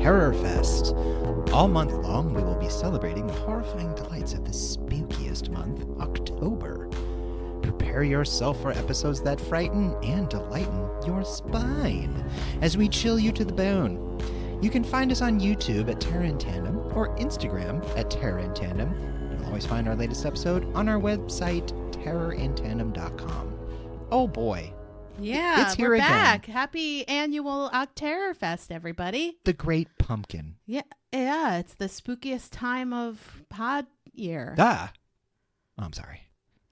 Octerrorfest. All month long, we will be celebrating the horrifying delights of the spookiest month, October. Prepare yourself for episodes that frighten and delighten your spine as we chill you to the bone. You can find us on YouTube at Terror in Tandem or Instagram at Terror in Tandem. You'll always find our latest episode on our website, terrorintandem.com. Oh boy. Yeah, it's here we're again. back. Happy annual Octerrorfest, everybody. The Great Pumpkin. Yeah, it's the spookiest time of pod year. Oh, I'm sorry.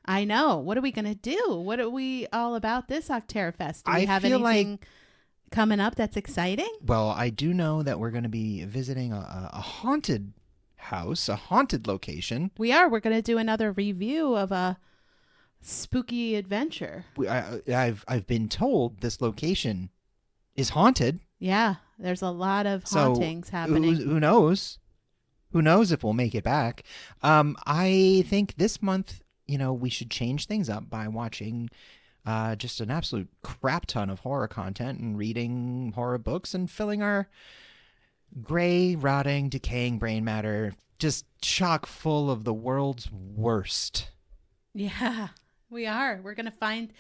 I know. What are we going to do? What are we all about this Octerrorfest? Do we have feel anything coming up that's exciting? Well, I do know that we're going to be visiting a haunted house, a haunted location. We are. We're going to do another review of a spooky adventure. I've been told this location is haunted. Yeah, there's a lot of hauntings happening. Who knows? Who knows if we'll make it back? I think this month, we should change things up by watching just an absolute crap ton of horror content and reading horror books and filling our gray, rotting, decaying brain matter just chock full of the world's worst. Yeah, we are. We're going to find,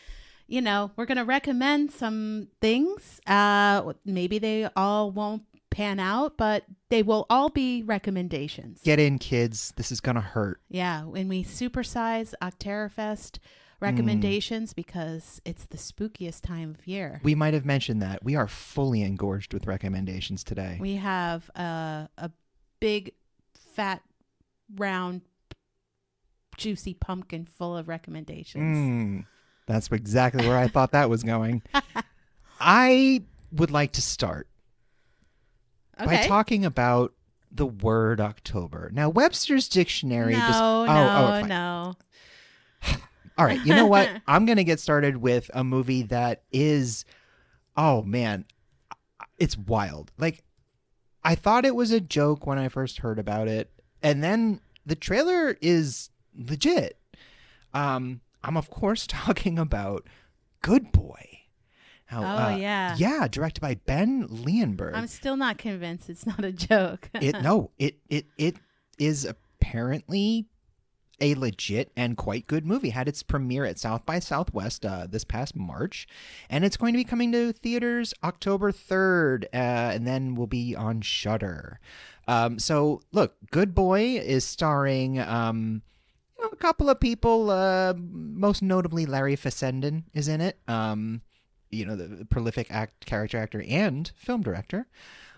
we're going to recommend some things. Maybe they all won't pan out, but they will all be recommendations. Get in, kids. This is going to hurt. Yeah, when we supersize Octerrorfest recommendations because it's the spookiest time of year. We might have mentioned that. We are fully engorged with recommendations today. We have a big, fat, round, juicy pumpkin full of recommendations. That's exactly where I thought that was going. I would like to start by talking about the word October. Now, Webster's Dictionary... No. All right, you know what? I'm going to get started with a movie that is... Oh, man. It's wild. Like, I thought it was a joke when I first heard about it. And then the trailer is legit. I'm, of course, talking about Good Boy. Yeah. Yeah, directed by Ben Leonberg. I'm still not convinced it's not a joke. It is apparently a legit and quite good movie. Had its premiere at South by Southwest this past March, and it's going to be coming to theaters October 3rd, and then will be on Shudder. So, look, Good Boy is starring a couple of people, most notably Larry Fessenden is in it. The prolific character actor and film director.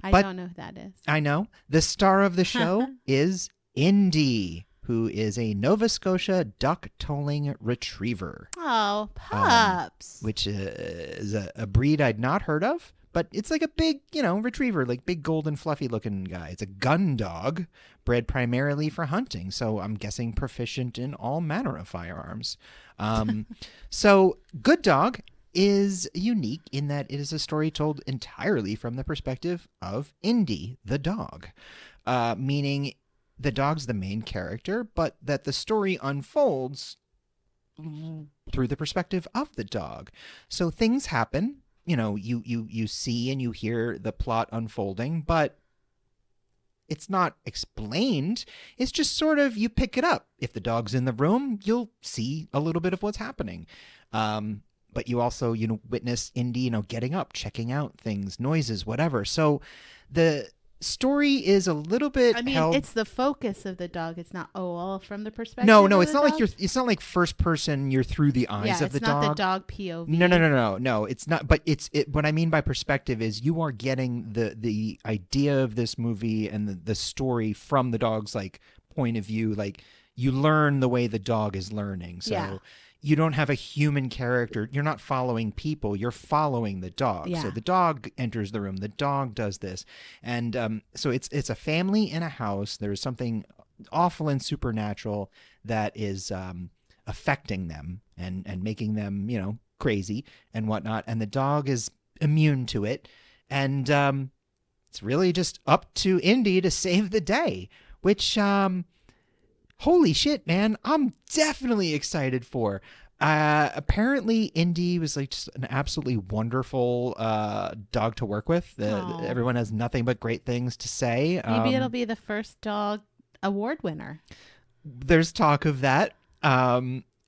I don't know who that is. I know. The star of the show is Indy, who is a Nova Scotia duck-tolling retriever. Oh, pups. Which is a breed I'd not heard of, but it's like a big, retriever, like big golden fluffy looking guy. It's a gun dog bred primarily for hunting, so I'm guessing proficient in all manner of firearms. So Good Dog is unique in that it is a story told entirely from the perspective of Indy, the dog, meaning the dog's the main character, but that the story unfolds through the perspective of the dog. So things happen, you see and you hear the plot unfolding, but it's not explained. It's just sort of, you pick it up. If the dog's in the room, you'll see a little bit of what's happening. But you also, witness Indy, getting up, checking out things, noises, whatever. So the story is a little bit it's the focus of the dog. It's not all from the perspective. No, of it's the not dog? it's not like first person. You're through the eyes of the dog. It's not the dog POV. No. It's not. But what I mean by perspective is you are getting the idea of this movie and the story from the dog's point of view. Like you learn the way the dog is learning. So you don't have a human character. You're not following people. You're following the dog. Yeah. So the dog enters the room. The dog does this. And so it's a family in a house. There's something awful and supernatural that is affecting them and making them, crazy and whatnot. And the dog is immune to it. And it's really just up to Indy to save the day, which... holy shit, man, I'm definitely excited for. Apparently, Indy was like just an absolutely wonderful dog to work with. Aw. Everyone has nothing but great things to say. Maybe it'll be the first dog award winner. There's talk of that.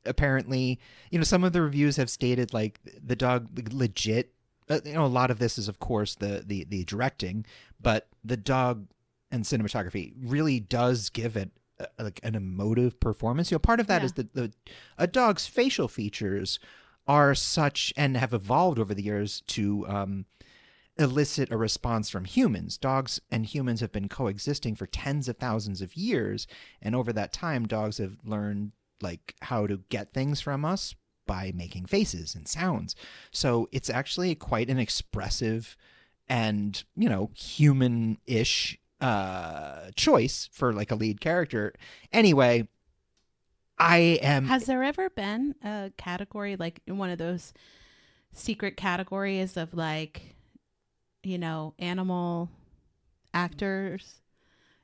Apparently, some of the reviews have stated like the dog legit. A lot of this is, of course, the directing, but the dog and cinematography really does give it like an emotive performance. Part of that is that a dog's facial features are such and have evolved over the years to elicit a response from humans. Dogs and humans have been coexisting for tens of thousands of years, and over that time, dogs have learned like how to get things from us by making faces and sounds. So it's actually quite an expressive and human-ish choice for like a lead character. Anyway, Has there ever been a category like one of those secret categories of like, animal actors,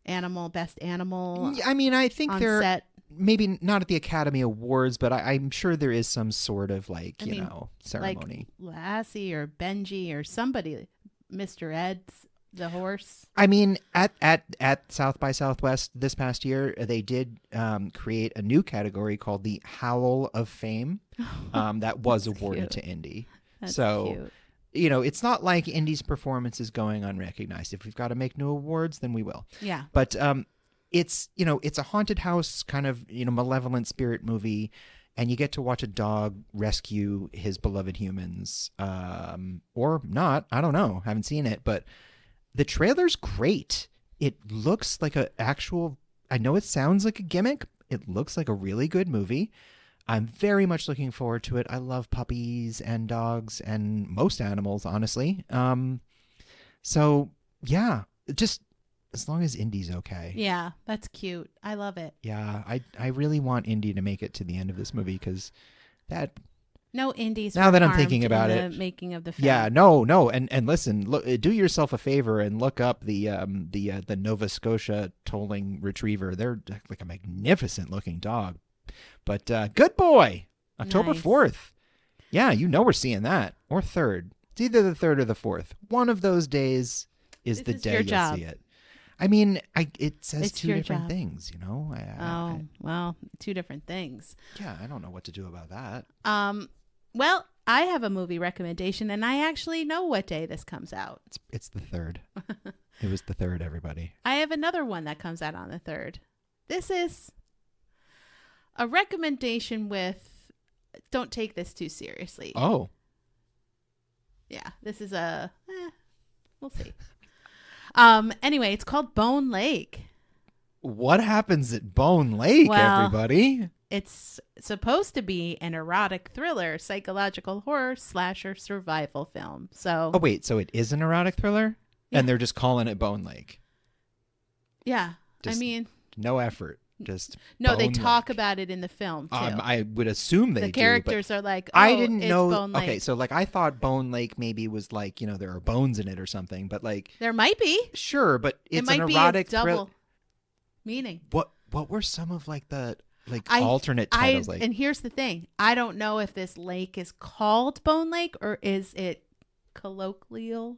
best animal? I mean, I think they're set. Maybe not at the Academy Awards, but I'm sure there is some sort of like ceremony, like Lassie or Benji or somebody, Mr. Ed's the horse. I mean, at South by Southwest this past year, they did create a new category called the Howl of Fame that was awarded to Indy. That's so cute. It's not like Indy's performance is going unrecognized. If we've got to make new awards, then we will. Yeah. But it's a haunted house kind of malevolent spirit movie, and you get to watch a dog rescue his beloved humans, or not. I don't know. Haven't seen it, but the trailer's great. It looks like an actual. I know it sounds like a gimmick. It looks like a really good movie. I'm very much looking forward to it. I love puppies and dogs and most animals, honestly. So yeah, just. As long as Indy's okay. Yeah, that's cute. I love it. Yeah, I really want Indy to make it to the end of this movie because that. No Indies. Now that I'm thinking about in it, the making of the film. Yeah, no, and listen, look, do yourself a favor and look up the Nova Scotia tolling retriever. They're like a magnificent looking dog. But good boy, October 4th. Yeah, we're seeing that or 3rd. It's either the 3rd or the 4th. One of those days is the day you'll see it. I mean, it says it's two different things, well, two different things. Yeah, I don't know what to do about that. Well, I have a movie recommendation, and I actually know what day this comes out. It's the 3rd. It was the 3rd, everybody. I have another one that comes out on the 3rd. This is a recommendation with, don't take this too seriously. Oh. Yeah, this is we'll see. Anyway, it's called Bone Lake. What happens at Bone Lake, everybody? It's supposed to be an erotic thriller, psychological horror, slasher, survival film. So. Oh, wait. So it is an erotic thriller? Yeah. And they're just calling it Bone Lake? Yeah. No effort. Just no, they talk about it in the film, too. I would assume they do. The characters are like, I didn't know. Bone Lake. Okay, so like I thought Bone Lake maybe was like, there are bones in it or something, but like. There might be. Sure, but it's an erotic thriller. Double meaning. What were some of like the alternate titles? And here's the thing. I don't know if this lake is called Bone Lake or is it colloquially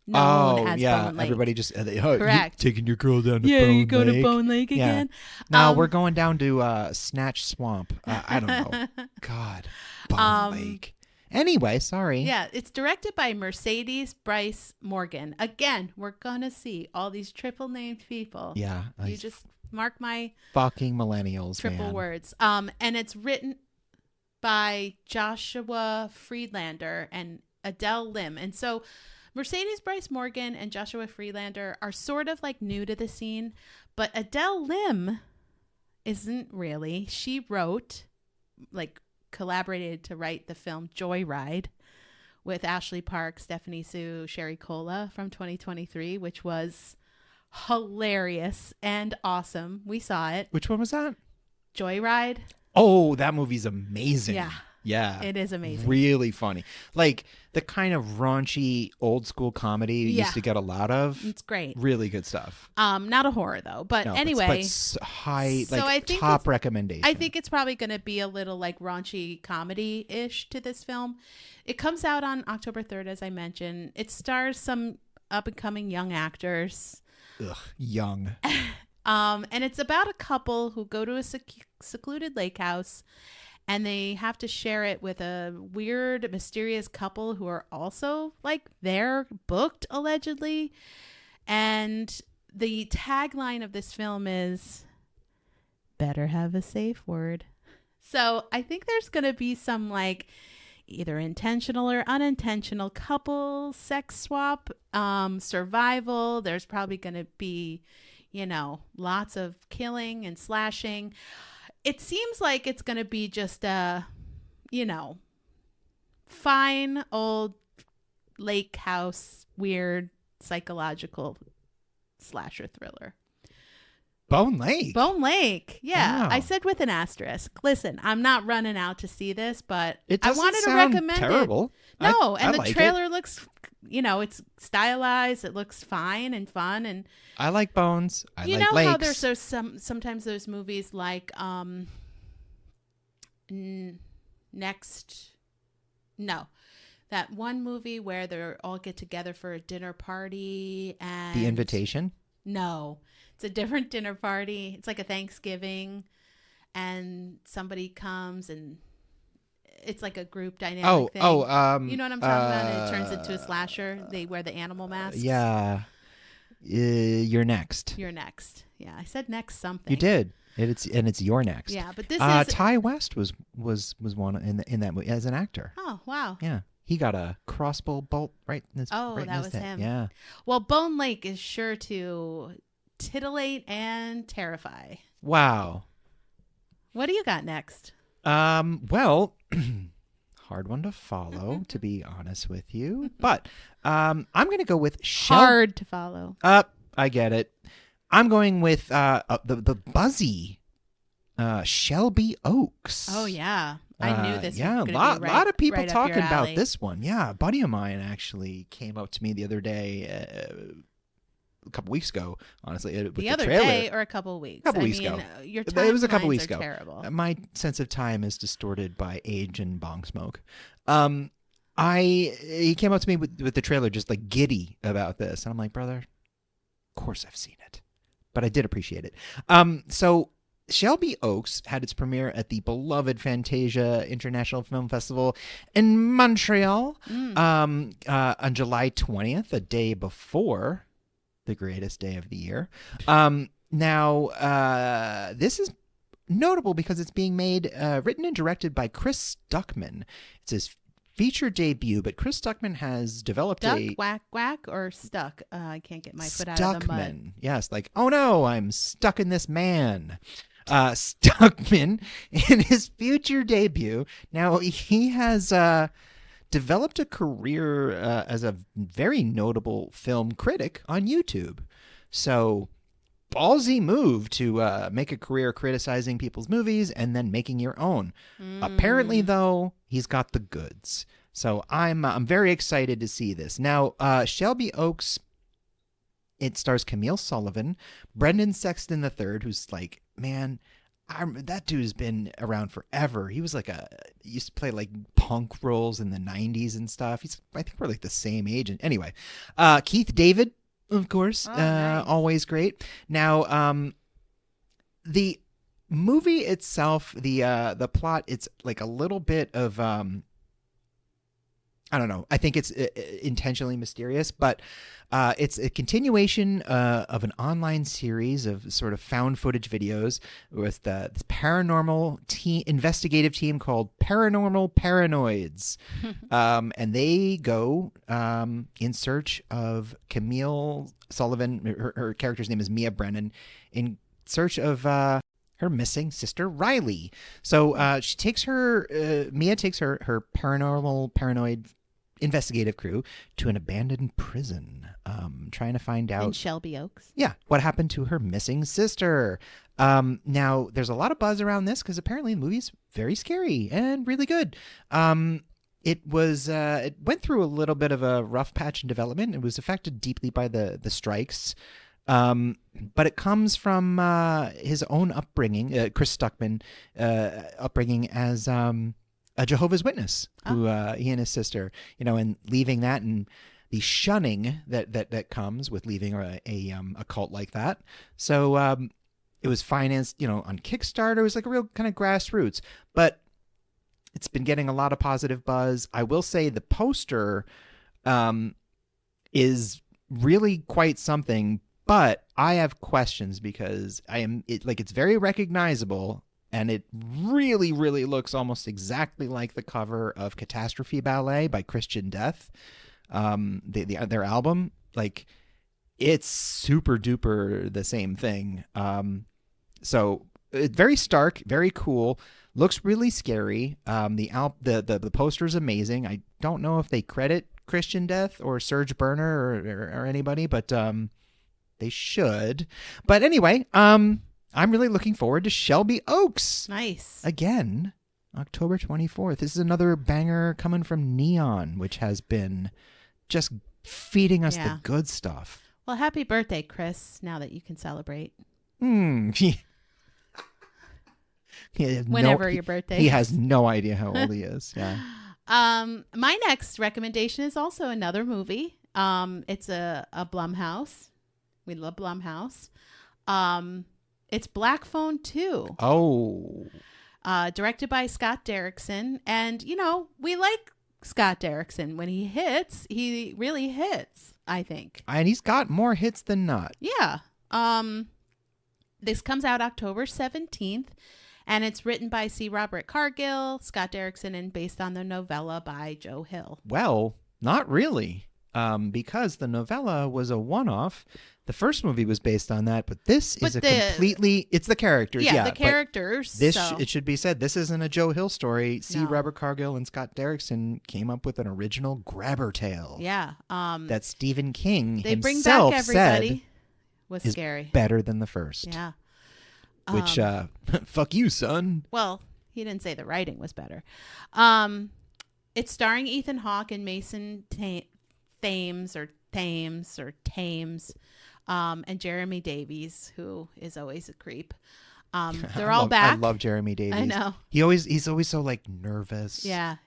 known as Bone Lake. Everybody just correct. Taking your girl down to Bone Lake. Yeah, you go to Bone Lake again. No, we're going down to Snatch Swamp. I don't know. God, Bone Lake. Anyway, sorry. Yeah, it's directed by Mercedes Bryce Morgan. Again, we're gonna see all these triple named people. Yeah, you just mark my fucking millennials. Triple words. And it's written by Joshua Friedlander and Adele Lim, and so. Mercedes Bryce Morgan and Joshua Friedlander are sort of like new to the scene, but Adele Lim isn't really. She collaborated to write the film Joyride with Ashley Park, Stephanie Sue, Sherry Cola from 2023, which was hilarious and awesome. We saw it. Which one was that? Joyride. Oh, that movie's amazing. Yeah. Yeah. It is amazing. Really funny. Like the kind of raunchy old school comedy you used to get a lot of. It's great. Really good stuff. Not a horror though, but No, anyway. but high, So like I think top recommendation. I think it's probably going to be a little like raunchy comedy-ish to this film. It comes out on October 3rd, as I mentioned. It stars some up-and-coming young actors. Ugh, young. And it's about a couple who go to a secluded lake house, and they have to share it with a weird, mysterious couple who are also like they're booked allegedly. And the tagline of this film is "Better have a safe word." So I think there's going to be some like either intentional or unintentional couple sex swap, survival. There's probably going to be, lots of killing and slashing. It seems like it's going to be just a, fine old lake house, weird psychological slasher thriller. Bone Lake. Bone Lake. Yeah. Wow. I said with an asterisk. Listen, I'm not running out to see this, but It I doesn't wanted to sound recommend terrible. it. No, I and the like trailer looks, it's stylized. It looks fine and fun. And I like bones. I you like know lakes. how there's sometimes those movies like that one movie where they all get together for a dinner party and The Invitation? No, it's a different dinner party. It's like a Thanksgiving, and somebody comes and it's like a group dynamic thing. You know what I'm talking about? And it turns into a slasher. They wear the animal masks. Yeah. You're next. You're next. Yeah, I said next something. You did. It's You're Next. Yeah, but this is Ty West was one in that movie as an actor. Oh, wow. Yeah. He got a crossbow bolt right in his Oh, right in that his was head. him. Yeah. Well, Bone Lake is sure to titillate and terrify. Wow. What do you got next? Well, hard one to follow, to be honest with you. But I'm going to go with Hard to follow. I get it. I'm going with the buzzy Shelby Oaks. Oh, yeah. I knew this Yeah, was a going to be lot of people right up talking your about alley. this one. Yeah, a buddy of mine actually came up to me the other day, a couple weeks ago, honestly. With The other trailer. day or a couple weeks? Couple weeks ago. Your It was a couple timelines weeks are ago. terrible. My sense of time is distorted by age and bong smoke. He came up to me with the trailer just like giddy about this. And I'm like, brother, of course I've seen it. But I did appreciate it. So Shelby Oaks had its premiere at the beloved Fantasia International Film Festival in Montreal on July 20th, a day before the greatest day of the year. Now, this is notable because it's being made, written and directed by Chris Stuckman. It's his feature debut, but Chris Stuckman has developed Duck, a... whack, whack, or stuck? I can't get my foot out of the mud. Stuckman. Yes, like, oh no, I'm stuck in this man. Stuckman, in his future debut, now he has developed a career as a very notable film critic on YouTube. So, ballsy move to make a career criticizing people's movies and then making your own. Apparently, though, he's got the goods. So I'm very excited to see this. Now, Shelby Oaks, it stars Camille Sullivan, Brendan Sexton III, who's like, man, that dude's been around forever. He was like used to play like punk roles in the 90s and stuff. I think we're like the same age. And anyway, Keith David, of course, nice. always great. Now, the movie itself, the plot, it's like a little bit of I don't know. I think it's intentionally mysterious, but it's a continuation of an online series of sort of found footage videos with this paranormal investigative team called Paranormal Paranoids. And they go in search of Camille Sullivan. Her character's name is Mia Brennan, in search of her missing sister Riley. So Mia takes her paranormal paranoid investigative crew to an abandoned prison, trying to find In out, Shelby Oaks. yeah, what happened to her missing sister. Now, there's a lot of buzz around this because apparently the movie's very scary and really good. It went through a little bit of a rough patch in development. It was affected deeply by the strikes. But it comes from his own upbringing, Chris Stuckman, upbringing as a Jehovah's Witness, who he and his sister, and leaving that and the shunning that comes with leaving a cult like that. So it was financed, on Kickstarter. It was like a real kind of grassroots, but it's been getting a lot of positive buzz. I will say the poster is really quite something, but I have questions because it's very recognizable. And it really, really looks almost exactly like the cover of Catastrophe Ballet by Christian Death. Their album, like, it's super duper the same thing. So it's very stark, very cool, looks really scary. The poster is amazing. I don't know if they credit Christian Death or Serge Berner or anybody, but they should. But anyway, I'm really looking forward to Shelby Oaks. Nice. Again, October 24th. This is another banger coming from Neon, which has been just feeding us the good stuff. Well, happy birthday, Chris, now that you can celebrate. Whenever your birthday He is. has no idea how old he is. Yeah. My next recommendation is also another movie. It's a Blumhouse. We love Blumhouse. It's Black Phone 2. Oh. Directed by Scott Derrickson. And, we like Scott Derrickson. When he hits, he really hits, I think. And he's got more hits than not. Yeah. This comes out October 17th. And it's written by C. Robert Cargill, Scott Derrickson, and based on the novella by Joe Hill. Well, not really. Because the novella was a one-off. The first movie was based on that, but this is it's the characters. Yeah, the characters. It should be said, this isn't a Joe Hill story. No. Robert Cargill and Scott Derrickson came up with an original grabber tale. Yeah. That Stephen King they bring himself back everybody. said Was is scary. better than the first. Yeah. Which, fuck you, son. Well, he didn't say the writing was better. It's starring Ethan Hawke and Mason Thames, and Jeremy Davies, who is always a creep. They're all back. I love Jeremy Davies. I know. He's always so like nervous. Yeah.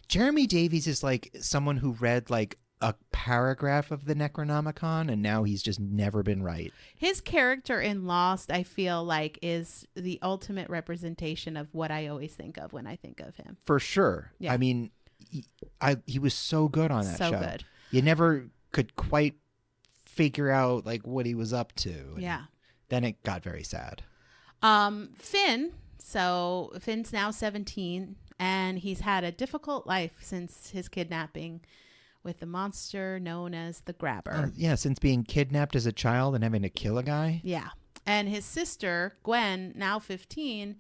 Jeremy Davies is like someone who read like a paragraph of the Necronomicon and now he's just never been right. His character in Lost, I feel like, is the ultimate representation of what I always think of when I think of him. For sure. Yeah. I mean, he was so good on that show. So good. You never could quite figure out like what he was up to. Yeah. Then it got very sad. Finn. So Finn's now 17 and he's had a difficult life since his kidnapping with the monster known as the Grabber. Since being kidnapped as a child and having to kill a guy. Yeah. And his sister, Gwen, now 15,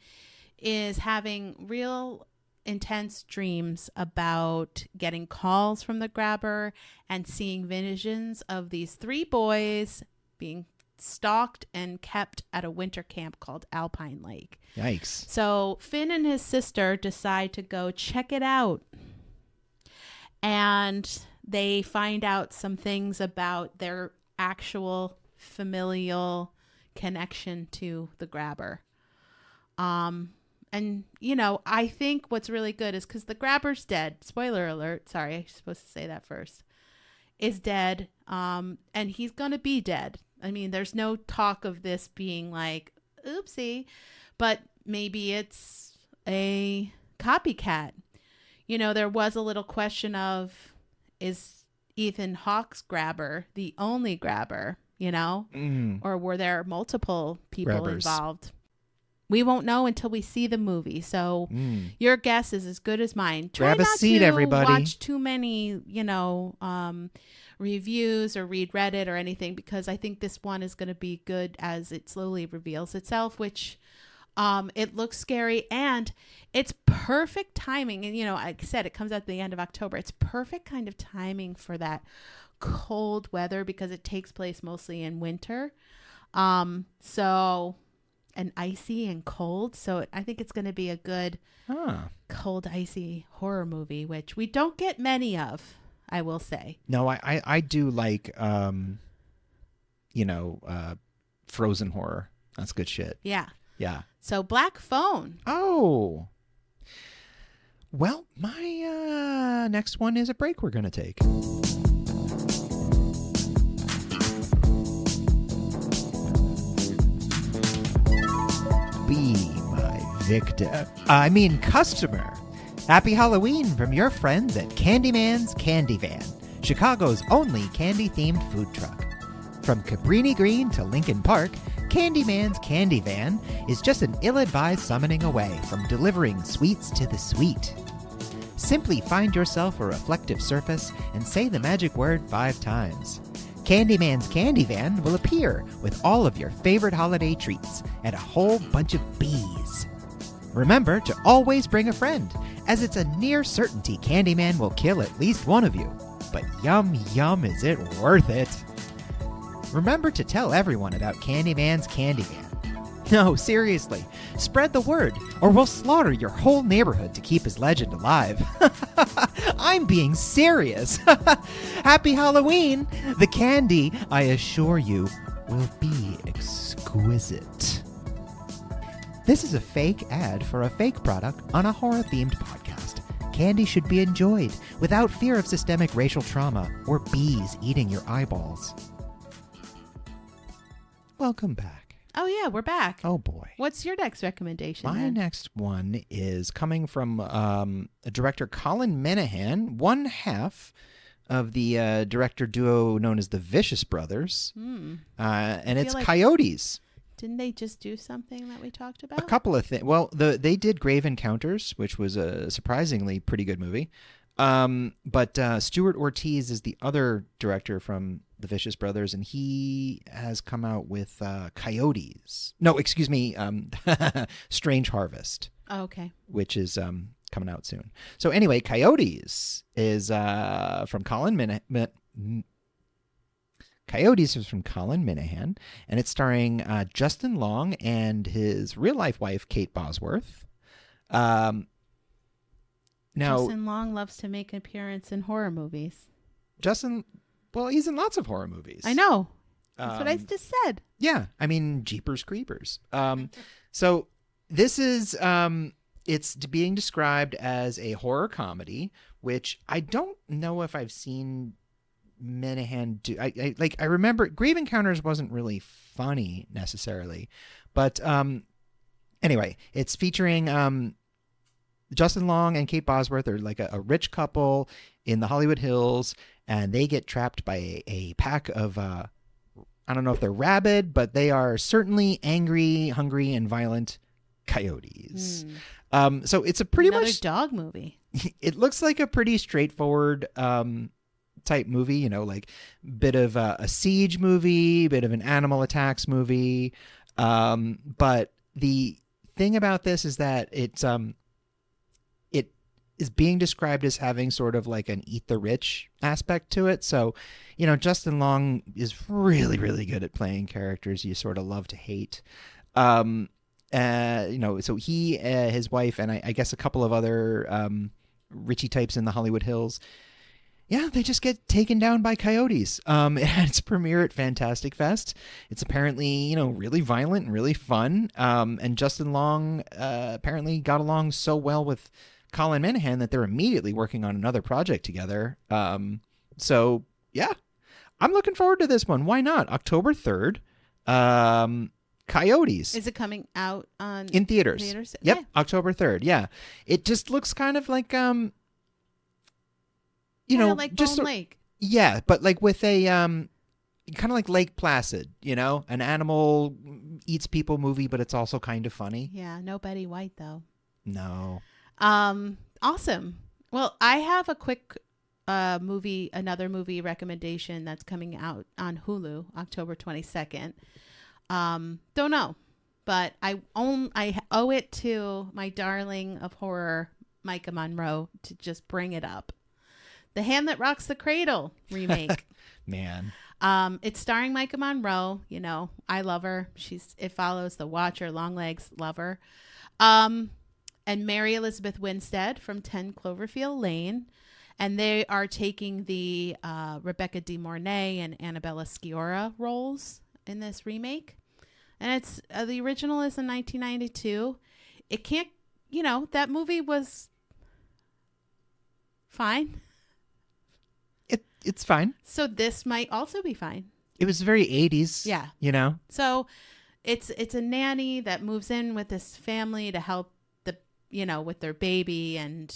is having real intense dreams about getting calls from the Grabber and seeing visions of these 3 boys being stalked and kept at a winter camp called Alpine Lake. Yikes. So Finn and his sister decide to go check it out. And they find out some things about their actual familial connection to the Grabber. And, I think what's really good is because the Grabber's dead. Spoiler alert. Sorry, I was supposed to say that first. Is dead. And he's going to be dead. I mean, there's no talk of this being like, oopsie. But maybe it's a copycat. There was a little question of, is Ethan Hawke's Grabber the only Grabber, or were there multiple people Grabbers involved? We won't know until we see the movie. So your guess is as good as mine. Try Grab a not seat, to everybody. watch too many, reviews or read Reddit or anything, because I think this one is going to be good as it slowly reveals itself, which It looks scary, and it's perfect timing. And, like I said, it comes out at the end of October. It's perfect kind of timing for that cold weather because it takes place mostly in winter. And icy and cold. So I think it's going to be a good cold, icy horror movie, which we don't get many of, I will say. No, I do like, frozen horror. That's good shit. Yeah. Yeah. So Black Phone. Oh. Well, my next one is a break we're going to take. Be my victim. Customer. Happy Halloween from your friends at Candyman's Candy Van, Chicago's only candy-themed food truck. From Cabrini Green to Lincoln Park, Candyman's Candy Van is just an ill-advised summoning away from delivering sweets to the sweet. Simply find yourself a reflective surface and say the magic word 5 times. Candyman's Candy Van will appear with all of your favorite holiday treats and a whole bunch of bees. Remember to always bring a friend, as it's a near certainty Candyman will kill at least one of you. But yum, is it worth it? Remember to tell everyone about Candyman's Candy Van. No, seriously, spread the word, or we'll slaughter your whole neighborhood to keep his legend alive. I'm being serious. Happy Halloween! The candy, I assure you, will be exquisite. This is a fake ad for a fake product on a horror-themed podcast. Candy should be enjoyed without fear of systemic racial trauma or bees eating your eyeballs. Welcome back. Oh, yeah, we're back. Oh, boy. What's your next recommendation? My next one is coming from director Colin Minahan, one half of the director duo known as the Vicious Brothers. And it's like, Coyotes. Didn't they just do something that we talked about? A couple of things. Well, they did Grave Encounters, which was a surprisingly pretty good movie. But Stuart Ortiz is the other director from the Vicious Brothers, and he has come out with Coyotes. No, excuse me, Strange Harvest. Oh, okay. Which is coming out soon. So anyway, Coyotes is from Colin Minahan. Coyotes is from Colin Minahan, and it's starring Justin Long and his real-life wife, Kate Bosworth. Now, Justin Long loves to make an appearance in horror movies. Well, he's in lots of horror movies. I know. That's what I just said. Yeah. Jeepers Creepers. So this is, it's being described as a horror comedy, which I don't know if I've seen Minahan do. I remember Grave Encounters wasn't really funny necessarily, but anyway, it's featuring Justin Long and Kate Bosworth are like a rich couple in the Hollywood Hills, and they get trapped by a pack of, I don't know if they're rabid, but they are certainly angry, hungry, and violent coyotes. So it's a pretty Another much dog movie. It looks like a pretty straightforward type movie, like bit of a siege movie, bit of an animal attacks movie. But the thing about this is that it is being described as having sort of like an eat the rich aspect to it. So, Justin Long is really, really good at playing characters you sort of love to hate. So he, his wife, and I guess a couple of other Richie types in the Hollywood Hills, they just get taken down by coyotes. It had its premiere at Fantastic Fest. It's apparently, really violent and really fun. And Justin Long apparently got along so well with Colin Minahan that they're immediately working on another project together. So, yeah, I'm looking forward to this one. Why not? October 3rd. Coyotes. Is it coming out in theaters? Yep, yeah. October 3rd. Yeah. It just looks kind of like like just Bone Lake. Yeah, but like with a kind of like Lake Placid, an animal eats people movie, but it's also kind of funny. Yeah, no Betty White though. No. Awesome. Well, I have a quick another movie recommendation that's coming out on Hulu October 22nd. Don't know, but I owe it to my darling of horror, Micah Monroe, to just bring it up. The Hand That Rocks the Cradle remake. Man. It's starring Micah Monroe. You know, I love her. It follows the Watcher, Longlegs, love her. And Mary Elizabeth Winstead from 10 Cloverfield Lane. And they are taking the Rebecca De Mornay and Annabella Sciorra roles in this remake. And it's the original is in 1992. It can't, that movie was fine. It's fine. So this might also be fine. It was very 80s. Yeah. So it's a nanny that moves in with this family to help with their baby and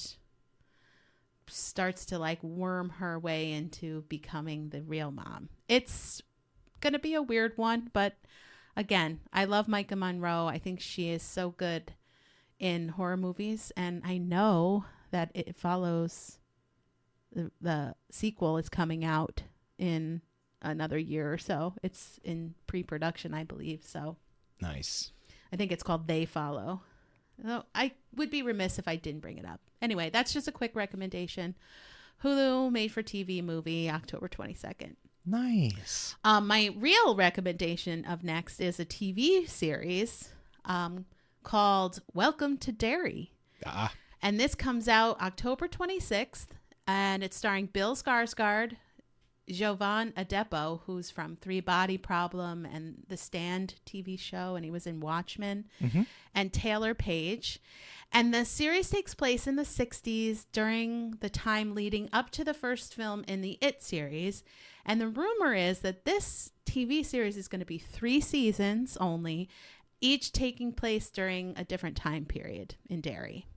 starts to like worm her way into becoming the real mom. It's going to be a weird one, but again, I love Micah Monroe. I think she is so good in horror movies, and I know that it follows the sequel is coming out in another year or so. It's in pre-production, I believe. So nice. I think it's called They Follow. Oh, I would be remiss if I didn't bring it up. Anyway, that's just a quick recommendation. Hulu made-for-TV movie, October 22nd. Nice. My real recommendation of next is a TV series called Welcome to Derry. And this comes out October 26th, and it's starring Bill Skarsgård, Jovan Adepo, who's from Three Body Problem and The Stand TV show, and he was in Watchmen, and Taylor Page. And the series takes place in the 60s during the time leading up to the first film in the It series. And the rumor is that this TV series is going to be 3 seasons only, each taking place during a different time period in Derry.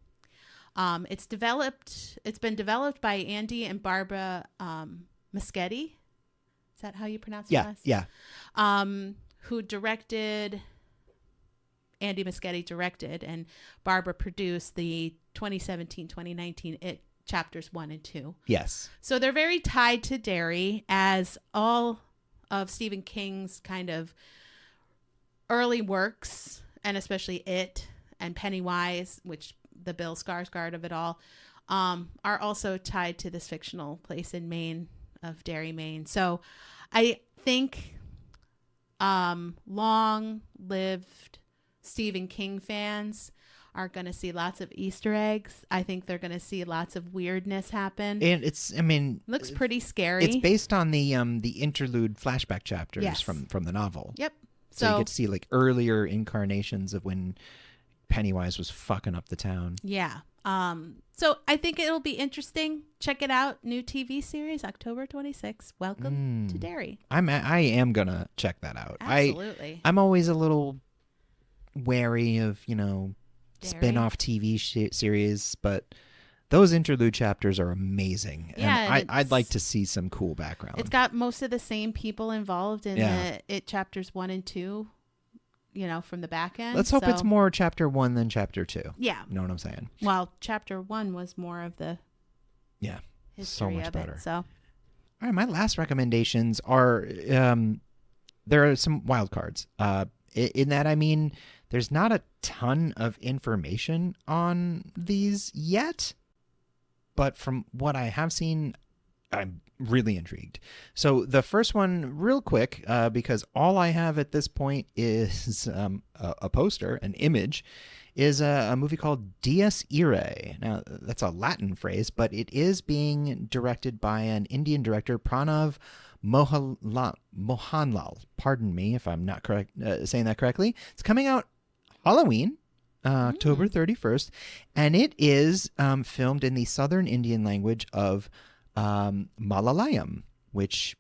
It's been developed by Andy and Barbara Muschietti. Is that how you pronounce it? Yeah. Who directed, Andy Muschietti directed, and Barbara produced the 2017-2019 It chapters 1 and 2. Yes. So they're very tied to Derry, as all of Stephen King's kind of early works, and especially It and Pennywise, which the Bill Skarsgård of it all, are also tied to this fictional place in Maine of Derry, Maine. So I think long-lived Stephen King fans are going to see lots of Easter eggs. I think they're going to see lots of weirdness happen. And looks pretty scary. It's based on the interlude flashback chapters Yes. from the novel. Yep. So you get to see like earlier incarnations of when Pennywise was fucking up the town. Yeah. So I think it'll be interesting. Check it out. New TV series, October 26th. Welcome to Derry. I am gonna check that out. Absolutely. I'm always a little wary of Derry. spin-off TV series, but those interlude chapters are amazing. Yeah, and I'd like to see some cool background. It's got most of the same people involved in It chapters 1 and 2. From the back end. Let's hope it's more chapter 1 than chapter 2. Yeah. You know what I'm saying? Well, chapter 1 was more of the history so much of better. it. So, all right, my last recommendations are there are some wild cards. In that, there's not a ton of information on these yet, but from what I have seen, I'm really intrigued. So the first one, real quick, because all I have at this point is a poster, an image, is a movie called Dies Irae. Now, that's a Latin phrase, but it is being directed by an Indian director, Pranav Mohanlal. Pardon me if I'm not correct saying that correctly. It's coming out Halloween, October 31st, and it is filmed in the southern Indian language of Malayalam, which,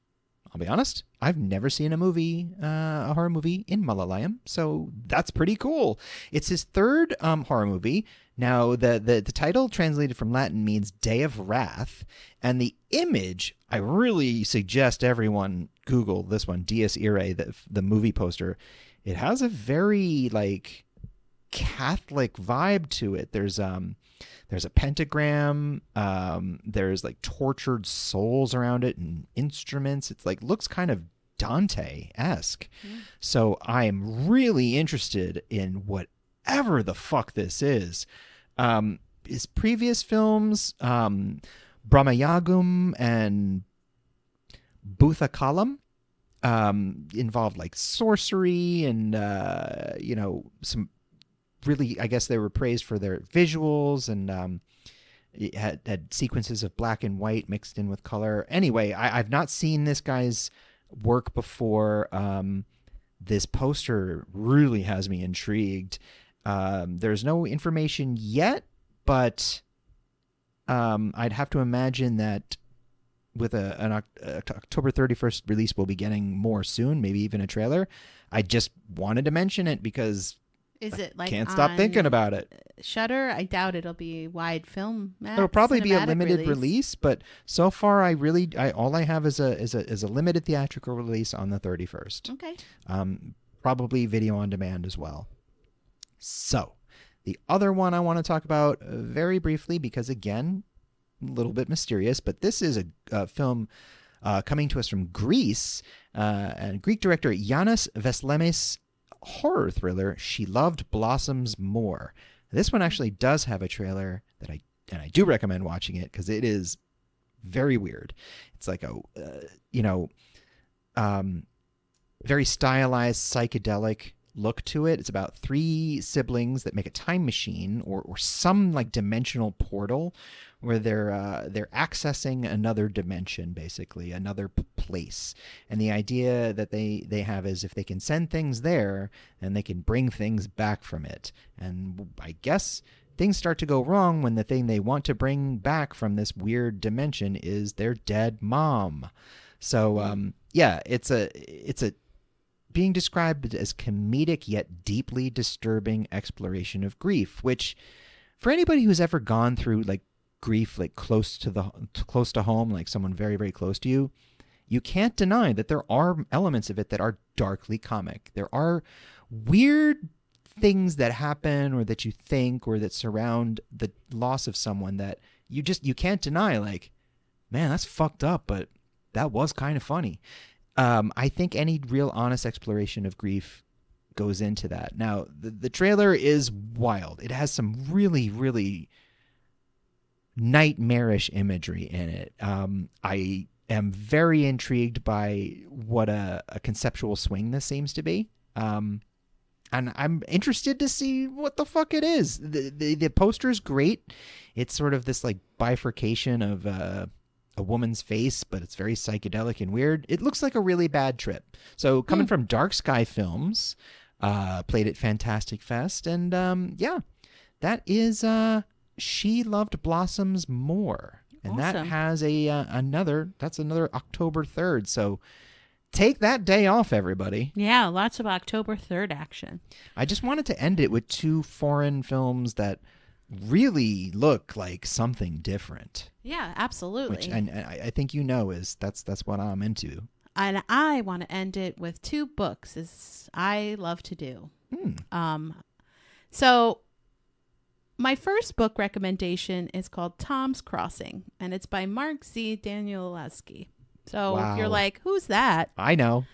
I'll be honest, I've never seen a horror movie in Malayalam, so that's pretty cool. It's his third horror movie. Now, the title translated from Latin means Day of Wrath, and the image, I really suggest everyone Google this one, Dies Irae, the movie poster. It has a very, Catholic vibe to it. There's a pentagram. There's tortured souls around it and instruments. It's looks kind of Dante-esque. So I'm really interested in whatever the fuck this is. His previous films, Brahmayagam and Bhuthakalam, involved like sorcery and, some really, I guess they were praised for their visuals and it had sequences of black and white mixed in with color. Anyway, I've not seen this guy's work before. This poster really has me intrigued. There's no information yet, but I'd have to imagine that with an October 31st release, we'll be getting more soon, maybe even a trailer. I just wanted to mention it because is it like can't stop thinking about it. Shudder? I doubt it'll be wide film. It'll probably be a limited release, but so far all I have is a limited theatrical release on the 31st. Okay. Probably video on demand as well. So, the other one I want to talk about very briefly because again, a little bit mysterious, but this is a film coming to us from Greece, and Greek director Yannis Veslemis horror thriller She Loved Blossoms More. This one actually does have a trailer that I do recommend watching it because it is very weird. It's like a very stylized psychedelic look to it. It's about 3 siblings that make a time machine or some like dimensional portal where they're accessing another dimension, basically another place. And the idea that they have is if they can send things there, then they can bring things back from it. And I guess things start to go wrong when the thing they want to bring back from this weird dimension is their dead mom. So it's a being described as comedic yet deeply disturbing exploration of grief, which for anybody who's ever gone through like grief like close to home, like someone very, very close to you, you can't deny that there are elements of it that are darkly comic. There are weird things that happen or that you think or that surround the loss of someone that you can't deny, like, man, that's fucked up, but that was kind of funny. I think any real honest exploration of grief goes into that. Now, the trailer is wild. It has some really, really nightmarish imagery in it. I am very intrigued by what a conceptual swing this seems to be. And I'm interested to see what the fuck it is. The poster is great. It's sort of this like bifurcation of a woman's face, but it's very psychedelic and weird. It looks like a really bad trip. So coming from Dark Sky Films, played at Fantastic Fest, and that is She Loved Blossoms More, and awesome. that has another October 3rd. So take that day off, everybody. Yeah, lots of October 3rd action. I just wanted to end it with 2 foreign films that really look like something different. Yeah, absolutely. Which and I think that's what I'm into. And I want to end it with 2 books, as I love to do. So my first book recommendation is called Tom's Crossing, and it's by Mark Z. Danielewski. So wow. If you're like, who's that? I know.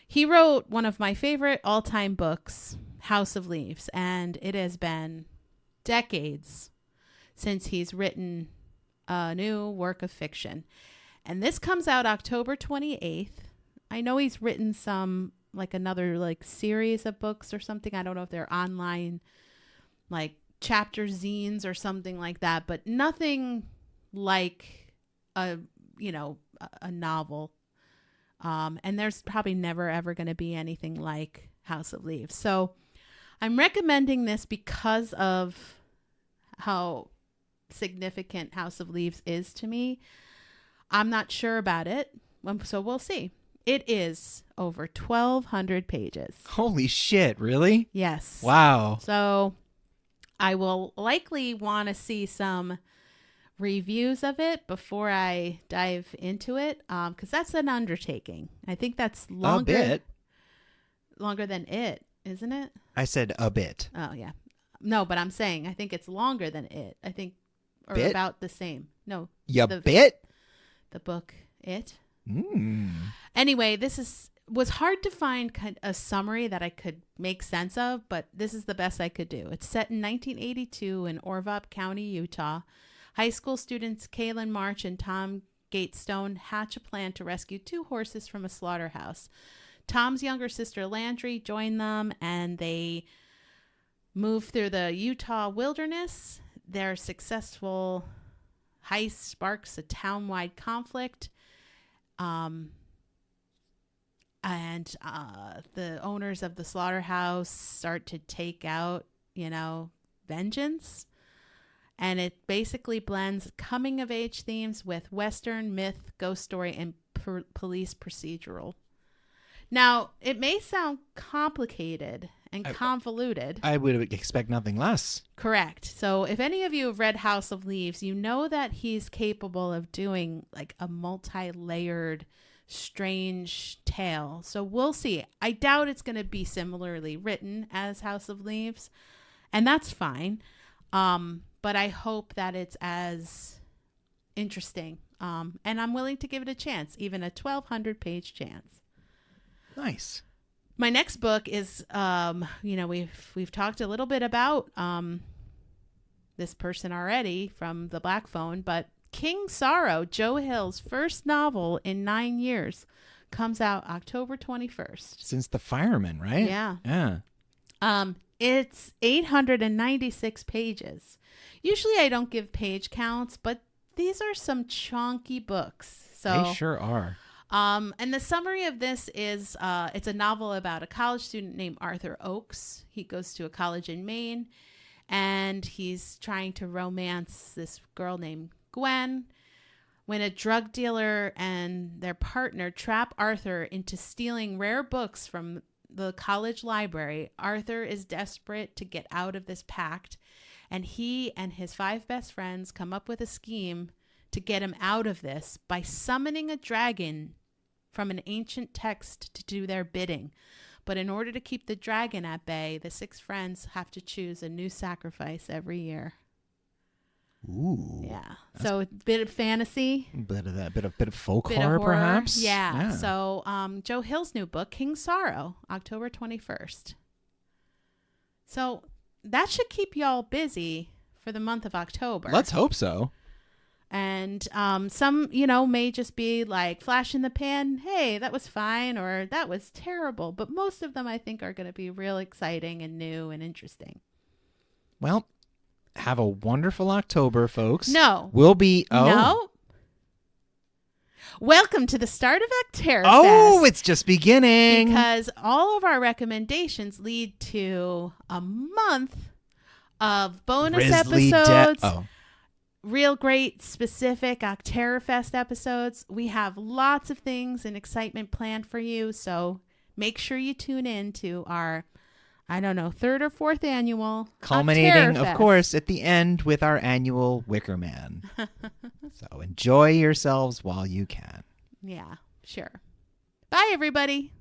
He wrote one of my favorite all-time books, House of Leaves, and it has been decades since he's written a new work of fiction. And this comes out October 28th. I know he's written some, like another like series of books or something. I don't know if they're online, like chapter zines or something like that, but nothing like a novel. And there's probably never ever going to be anything like House of Leaves. So I'm recommending this because of how significant House of Leaves is to me. I'm not sure about it, so we'll see. It is over 1,200 pages. Holy shit, really? Yes. Wow. So I will likely want to see some reviews of it before I dive into it, because that's an undertaking. I think that's longer. A bit. Longer than it, isn't it? I said a bit. Oh, yeah. No, but I'm saying I think it's longer than it. I think, or bit? about the same. No. Bit? The book, It. Mm. Anyway, this is was hard to find a summary that I could make sense of, but this is the best I could do. It's set in 1982 in Orvop County, Utah. High school students Kaylin March and Tom Gatestone hatch a plan to rescue 2 horses from a slaughterhouse. Tom's younger sister Landry joined them, and they move through the Utah wilderness. Their successful heist sparks a town-wide conflict. And the owners of the slaughterhouse start to take out, vengeance. And it basically blends coming-of-age themes with Western, myth, ghost story, and police procedural. Now, it may sound complicated and convoluted. I would expect nothing less. Correct. So if any of you have read House of Leaves, you know that he's capable of doing like a multi-layered, strange tale. So we'll see. I doubt it's going to be similarly written as House of Leaves, and that's fine. But I hope that it's as interesting. And I'm willing to give it a chance, even a 1,200-page chance. Nice. My next book is, we've talked a little bit about this person already from the Black Phone, but King Sorrow, Joe Hill's first novel in 9 years, comes out October 21st. Since The Fireman, right? Yeah. Yeah. It's 896 pages. Usually I don't give page counts, but these are some chunky books. So They sure are. And the summary of this is it's a novel about a college student named Arthur Oakes. He goes to a college in Maine, and he's trying to romance this girl named Gwen when a drug dealer and their partner trap Arthur into stealing rare books from the college library. Arthur is desperate to get out of this pact, and he and his 5 best friends come up with a scheme to get him out of this by summoning a dragon from an ancient text to do their bidding. But in order to keep the dragon at bay, the 6 friends have to choose a new sacrifice every year. Ooh. Yeah. So a bit of fantasy. Bit of that, bit of folk Bit of horror, horror. perhaps. Yeah. So Joe Hill's new book, King Sorrow, October 21st. So that should keep y'all busy for the month of October. Let's hope so. And some, may just be like flash in the pan. Hey, that was fine, or that was terrible. But most of them, I think, are going to be real exciting and new and interesting. Well, have a wonderful October, folks. No. We'll be... Oh. No. Welcome to the start of Octerrorfest. Oh, it's just beginning. Because all of our recommendations lead to a month of bonus episodes. Real great specific Octerrorfest episodes. We have lots of things and excitement planned for you. So make sure you tune in to our, 3rd or 4th annual culminating, Octerrorfest. Of course, at the end with our annual Wicker Man. So enjoy yourselves while you can. Yeah, sure. Bye, everybody.